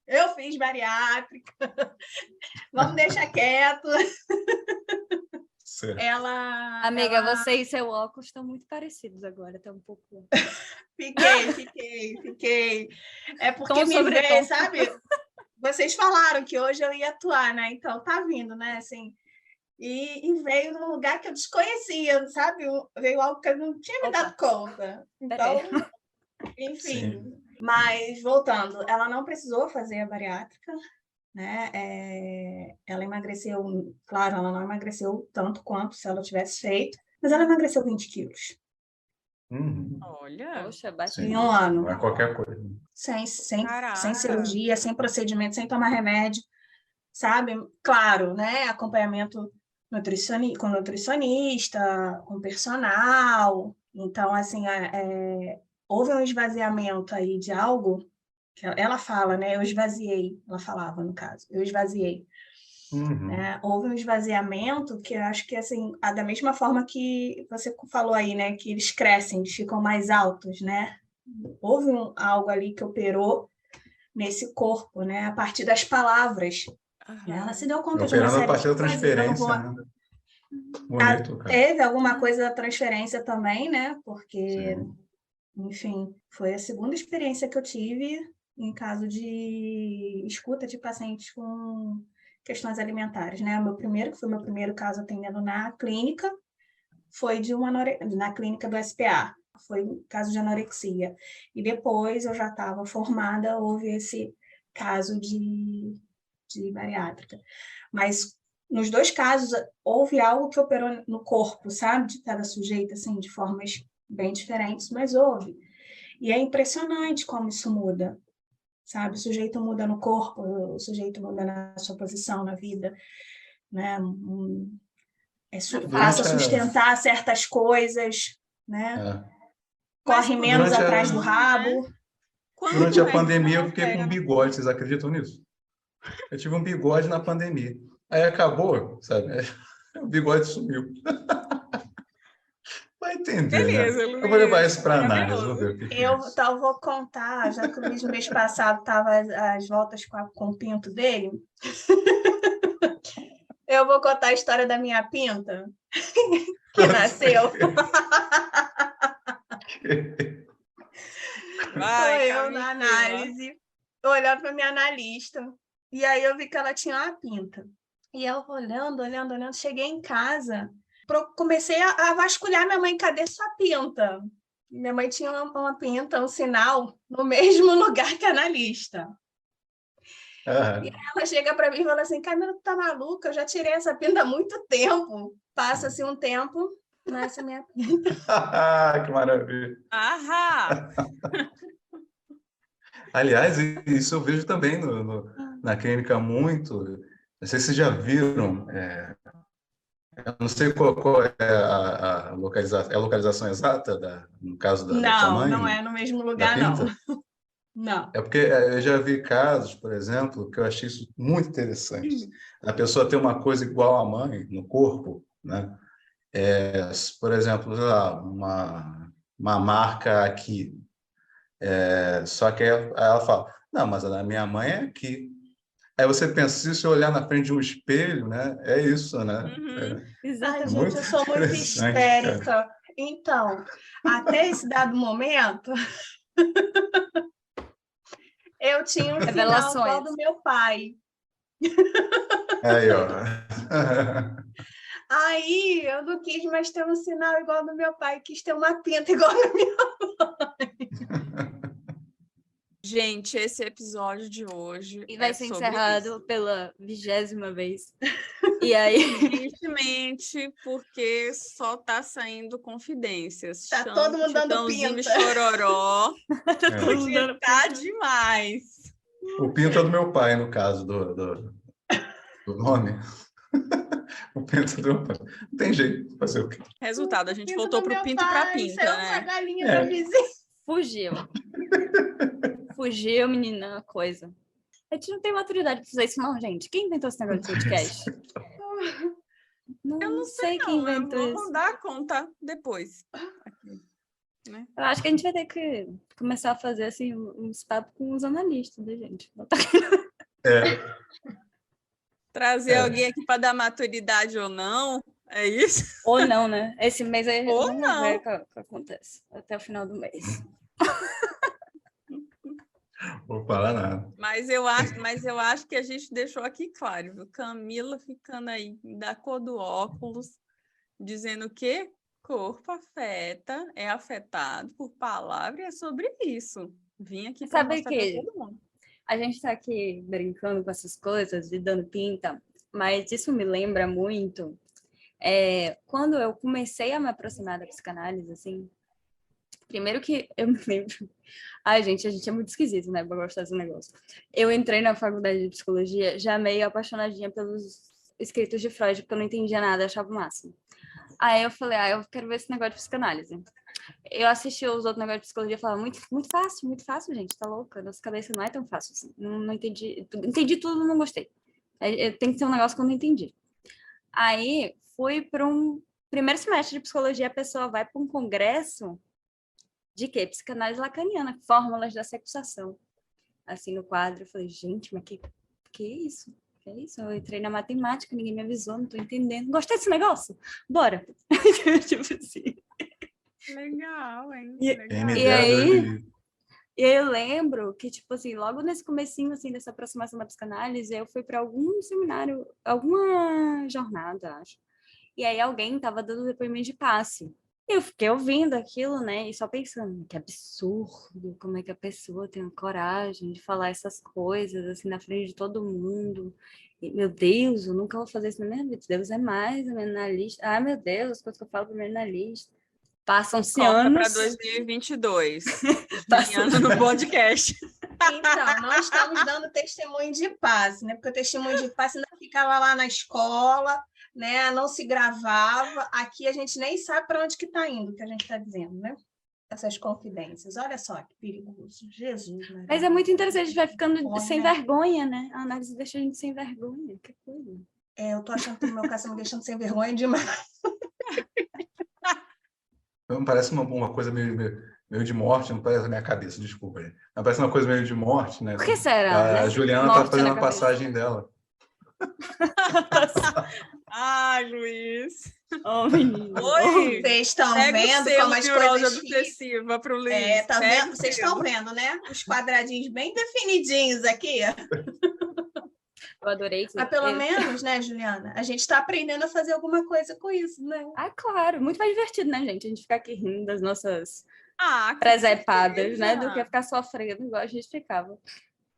Eu fiz bariátrica. Vamos deixar quieto. Amiga, você e seu óculos estão muito parecidos agora, tá um pouco... Fiquei. É porque me veio, sabe? Vocês falaram que hoje eu ia atuar, né? Então, tá vindo, né? Assim, e veio num lugar que eu desconhecia, sabe? Veio algo que eu não tinha me dado conta. Então, enfim. Sim. Mas, voltando, ela não precisou fazer a bariátrica, né? Ela emagreceu, claro, ela não emagreceu tanto quanto se ela tivesse feito, mas ela emagreceu 20 quilos. Olha, poxa, em um ano. Não é qualquer coisa. Sem cirurgia, sem procedimento, sem tomar remédio, sabe? Claro, né? Acompanhamento com nutricionista, com personal. Então, assim, houve um esvaziamento aí de algo que ela fala, né? Eu esvaziei, ela falava, no caso, eu esvaziei. Houve um esvaziamento que eu acho que, assim, da mesma forma que você falou aí, né? Que eles crescem, eles ficam mais altos, né? Houve algo ali que operou nesse corpo, né? A partir das palavras. Ela se deu conta de uma série a partir da transferência, né? Bonito, cara. Teve alguma coisa da transferência também, né? Porque, enfim, foi a segunda experiência que eu tive em caso de escuta de pacientes com questões alimentares, né? Que foi o meu primeiro caso atendendo na clínica, foi na clínica do SPA, foi um caso de anorexia. E depois eu já estava formada, houve esse caso de bariátrica. Mas nos dois casos houve algo que operou no corpo, sabe? De cada sujeito, assim, de formas bem diferentes, mas houve. E é impressionante como isso muda, sabe? O sujeito muda no corpo, o sujeito muda na sua posição na vida, né? Passa a sustentar certas coisas, né? Corre menos atrás do rabo. Durante a pandemia eu fiquei com um bigode, vocês acreditam nisso? Eu tive um bigode na pandemia. Aí acabou, sabe? O bigode sumiu. Vai entender, Beleza, né? Luiz. Eu vou levar isso para análise, vou ver o que eu vou contar, já que o Luiz, no mês passado, estava às voltas com o pinto dele. Eu vou contar a história da minha pinta, que nasceu. Vai, eu na análise, olhando para minha analista. E aí eu vi que ela tinha uma pinta. E eu olhando, cheguei em casa, comecei a vasculhar minha mãe, cadê sua pinta? Minha mãe tinha uma pinta, um sinal, no mesmo lugar que a analista. E ela chega para mim e fala assim, Camila, tu tá maluca? Eu já tirei essa pinta há muito tempo. Passa-se um tempo, nasce a minha pinta. Que maravilha. Aliás, isso eu vejo também na clínica muito. Não sei se vocês já viram. Eu não sei qual é a localização. É a localização exata, no caso da sua mãe? Não é no mesmo lugar, não. Não. É porque eu já vi casos, por exemplo, que eu achei isso muito interessante. A pessoa ter uma coisa igual à mãe no corpo, né? Por exemplo, sei lá, uma marca aqui. Só que ela fala, não, mas a da minha mãe é aqui. Aí você pensa, se você olhar na frente de um espelho, né? É isso, né? Exatamente. Gente, eu sou muito histérica. Cara. Então, até esse dado momento, eu tinha um sinal igual do meu pai. Aí, ó. Aí, eu não quis mais ter um sinal igual do meu pai, quis ter uma pinta igual da minha mãe. Gente, esse episódio de hoje vai ser encerrado pela 20ª vez. E aí, tristemente, porque só tá saindo confidências. Tá todo mundo dando pinta. Chororó. Porque tá demais. O pinto é do meu pai, no caso do nome. O pinto do meu pai. Não tem jeito de fazer o quê? Resultado, a gente voltou pro pinto pra pinta, né? Uma galinha da vizinha. Fugiu, menina, coisa. A gente não tem maturidade pra fazer isso, não, gente. Quem inventou esse negócio de podcast? Eu não sei quem inventou isso. Vamos dar conta depois. Aqui, né? Eu acho que a gente vai ter que começar a fazer assim, uns papos com os analistas, né, gente? Trazer alguém aqui para dar maturidade ou não, é isso? Ou não, né? Esse mês aí vamos ver o que acontece até o final do mês. Vou falar nada. Mas eu acho que a gente deixou aqui claro, viu? Camila ficando aí da cor do óculos, dizendo que corpo é afetado por palavra, e é sobre isso. Vim aqui para mostrar para todo mundo. A gente está aqui brincando com essas coisas e dando pinta, mas isso me lembra muito quando eu comecei a me aproximar da psicanálise, assim. Primeiro que eu me lembro... Ai, gente, a gente é muito esquisito, né? Pra gostar desse negócio. Eu entrei na faculdade de psicologia já meio apaixonadinha pelos escritos de Freud, porque eu não entendia nada, achava o máximo. Aí eu falei, eu quero ver esse negócio de psicanálise. Eu assisti os outros negócios de psicologia e falava, muito fácil, gente, tá louca? Nossa cabeça não é tão fácil assim. Não entendi. Entendi tudo, não gostei. Tem que ser um negócio que eu não entendi. Aí fui para um primeiro semestre de psicologia, a pessoa vai para um congresso de quê? Psicanálise lacaniana, fórmulas da sexuação. Assim, no quadro, eu falei, gente, mas que é isso? Que é isso? Eu entrei na matemática, ninguém me avisou, não tô entendendo. Gostei desse negócio? Bora! Tipo assim. Legal, hein? E aí eu lembro que, tipo assim, logo nesse comecinho, assim, dessa aproximação da psicanálise, eu fui para algum seminário, alguma jornada, acho. E aí alguém estava dando depoimento de passe. Eu fiquei ouvindo aquilo, né? E só pensando, que absurdo, como é que a pessoa tem a coragem de falar essas coisas, assim, na frente de todo mundo. E, meu Deus, eu nunca vou fazer isso na minha vida. Deus é mais, a minha analista. Ai, meu Deus, as coisas que eu falo para minha analista. Passam-se Corta para anos. 2022. Passam- Juliana no podcast. Então, nós estamos dando testemunho de passe, né? Porque o testemunho de passe ainda ficava lá na escola, né? Não se gravava. Aqui a gente nem sabe para onde que está indo, o que a gente está dizendo, né? Essas confidências. Olha só que perigoso. Jesus, Maria. Mas é muito interessante, a gente vai ficando sem Olha. vergonha, né? A análise deixa a gente sem vergonha. Que coisa. Eu tô achando que no meu caso tá me deixando sem vergonha demais. Então, parece uma coisa meio de morte, não parece na minha cabeça, desculpa. Gente. Mas parece uma coisa meio de morte, né? Por que será, A né? Juliana Morte está fazendo na a cabeça. passagem dela. Ai, Luiz. Oh, menino. Oi. Vocês estão Pega o vendo selo como as neurose coisas ficam? obsessiva pro Luiz. Tá Pega vendo? o Vocês selo. estão vendo, né? Os quadradinhos bem definidinhos aqui. Eu adorei que... Mas pelo menos, né, Juliana? A gente está aprendendo a fazer alguma coisa com isso, né? Ah, claro. Muito mais divertido, né, gente? A gente ficar aqui rindo das nossas Ah, com presepadas, certeza. né? Do que ficar sofrendo, igual a gente ficava.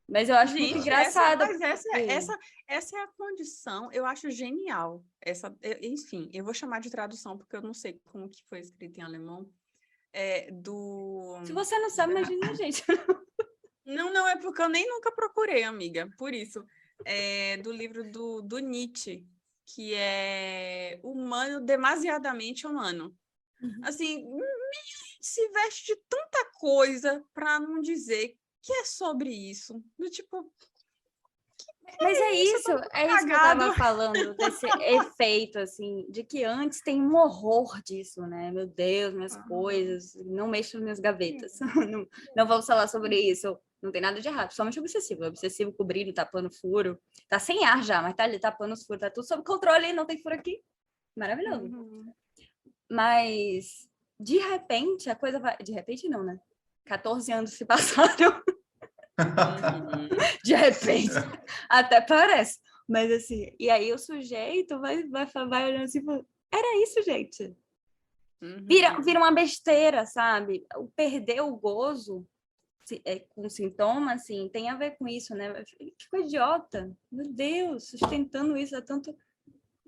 Mas eu acho muito Gente, engraçado. essa é a condição, eu acho genial. Enfim, eu vou chamar de tradução, porque eu não sei como que foi escrito em alemão. Se você não sabe, imagina a gente. Não, é porque eu nem nunca procurei, amiga, por isso. Do livro do Nietzsche, que é Humano, Demasiadamente Humano. Assim, se veste de tanta coisa para não dizer que é sobre isso. Do tipo... Mas é isso que eu tava falando, desse efeito, assim, de que antes tem um horror disso, né? Meu Deus, minhas coisas, não mexo nas minhas gavetas. Não vamos falar sobre isso. Não tem nada de errado, somente obsessivo. Obsessivo cobrindo, tapando furo. Tá sem ar já, mas tá ali tapando os furos, tá tudo sob controle, não tem furo aqui. Maravilhoso. Mas, de repente, a coisa vai... De repente não, né? 14 anos se passaram. De repente, até parece, mas assim, e aí o sujeito vai olhando assim, era isso, gente. Vira uma besteira, sabe? O perder o gozo com sintoma, assim, tem a ver com isso, né? Que coisa idiota, meu Deus, sustentando isso há tanto.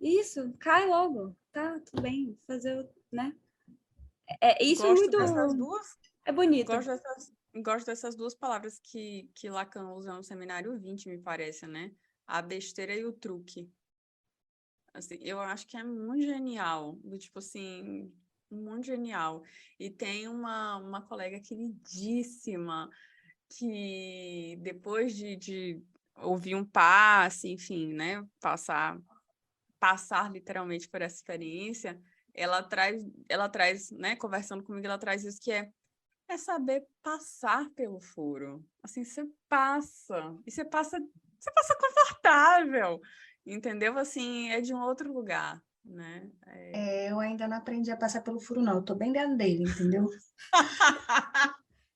Isso, cai logo, tá, tudo bem, fazer, né? Isso é muito. Dessas duas. É bonito. Gosto dessas duas palavras que Lacan usa no seminário 20, me parece, né? A besteira e o truque. Assim, eu acho que é muito genial. Do tipo assim, muito genial. E tem uma colega queridíssima que depois de ouvir um passe, enfim, né? Passar literalmente por essa experiência, ela traz, né? Conversando comigo, ela traz isso que é saber passar pelo furo. Assim, você passa. E você passa confortável. Entendeu? Assim, é de um outro lugar, né? Eu ainda não aprendi a passar pelo furo, não. Eu tô bem dentro dele, entendeu?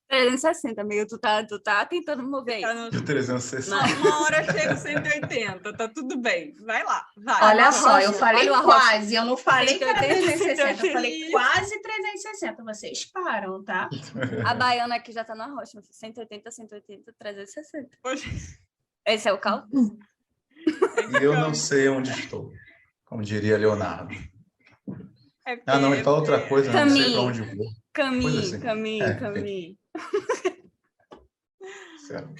360, amigo. Tu tá tentando mover aí. De 360. Uma hora chega 180, tá tudo bem. Vai lá, vai. Olha só, eu falei olha o quase, eu não falei que era 180, 360, eu falei quase 360. Vocês param, tá? A baiana aqui já tá na rocha. 180, 180, 360. Poxa, Esse é o cálculo? E eu não sei onde estou, como diria Leonardo. Não, ele fala outra coisa, não sei para onde vou. Caminho. Certo.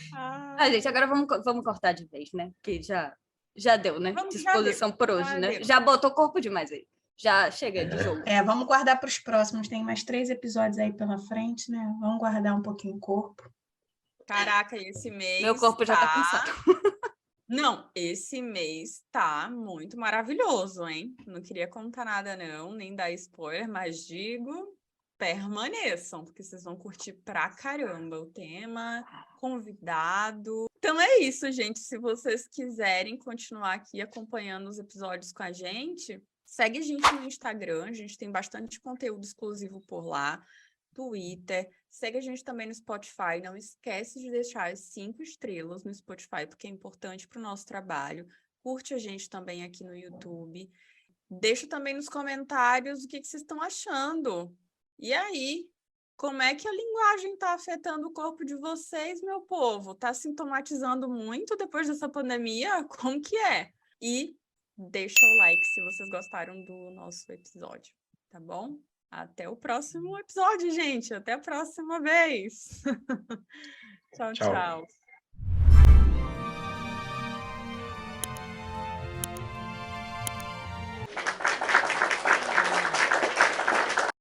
Gente, agora vamos cortar de vez, né? Que já deu, né? Disposição por hoje, né? Já botou corpo demais aí. Já chega de jogo. Vamos guardar para os próximos. Tem mais 3 episódios aí pela frente, né? Vamos guardar um pouquinho o corpo. Caraca, esse mês... Meu corpo já tá cansado. Não, esse mês tá muito maravilhoso, hein? Não queria contar nada, não, nem dar spoiler, mas digo, permaneçam, porque vocês vão curtir pra caramba o tema, convidado. Então é isso, gente. Se vocês quiserem continuar aqui acompanhando os episódios com a gente, segue a gente no Instagram, a gente tem bastante conteúdo exclusivo por lá. Twitter, segue a gente também no Spotify, não esquece de deixar as 5 estrelas no Spotify, porque é importante para o nosso trabalho, curte a gente também aqui no YouTube, Deixa também nos comentários o que vocês estão achando. E aí, como é que a linguagem está afetando o corpo de vocês, meu povo? Está sintomatizando muito depois dessa pandemia? Como que é? E deixa o like se vocês gostaram do nosso episódio, tá bom? Até o próximo episódio, gente. Até a próxima vez. Tchau, Tchau. tchau.